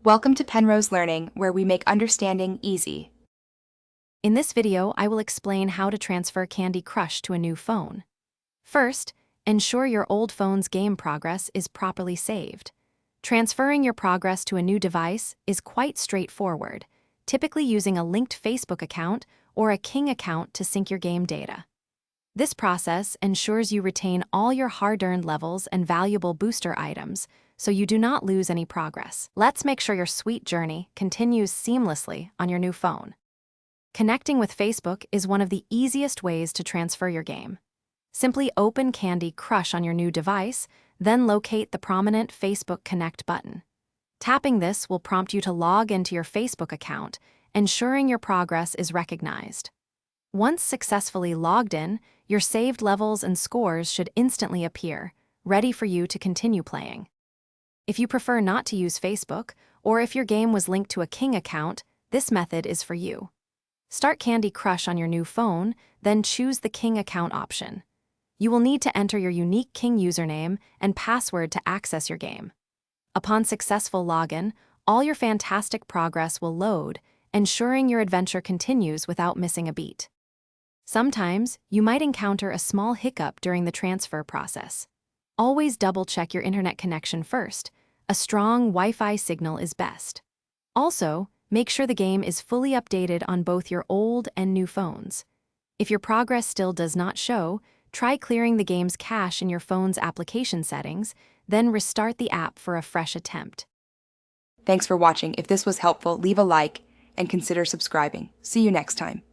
Welcome to Penrose Learning, where we make understanding easy. In this video, I will explain how to transfer Candy Crush to a new phone. First, ensure your old phone's game progress is properly saved. Transferring your progress to a new device is quite straightforward, typically using a linked Facebook account or a King account to sync your game data. This process ensures you retain all your hard-earned levels and valuable booster items, so you do not lose any progress. Let's make sure your sweet journey continues seamlessly on your new phone. Connecting with Facebook is one of the easiest ways to transfer your game. Simply open Candy Crush on your new device, then locate the prominent Facebook Connect button. Tapping this will prompt you to log into your Facebook account, ensuring your progress is recognized. Once successfully logged in, your saved levels and scores should instantly appear, ready for you to continue playing. If you prefer not to use Facebook, or if your game was linked to a King account, this method is for you. Start Candy Crush on your new phone, then choose the King account option. You will need to enter your unique King username and password to access your game. Upon successful login, all your fantastic progress will load, ensuring your adventure continues without missing a beat. Sometimes, you might encounter a small hiccup during the transfer process. Always double-check your internet connection first. A strong Wi-Fi signal is best. Also, make sure the game is fully updated on both your old and new phones. If your progress still does not show, try clearing the game's cache in your phone's application settings, then restart the app for a fresh attempt. Thanks for watching. If this was helpful, leave a like and consider subscribing. See you next time.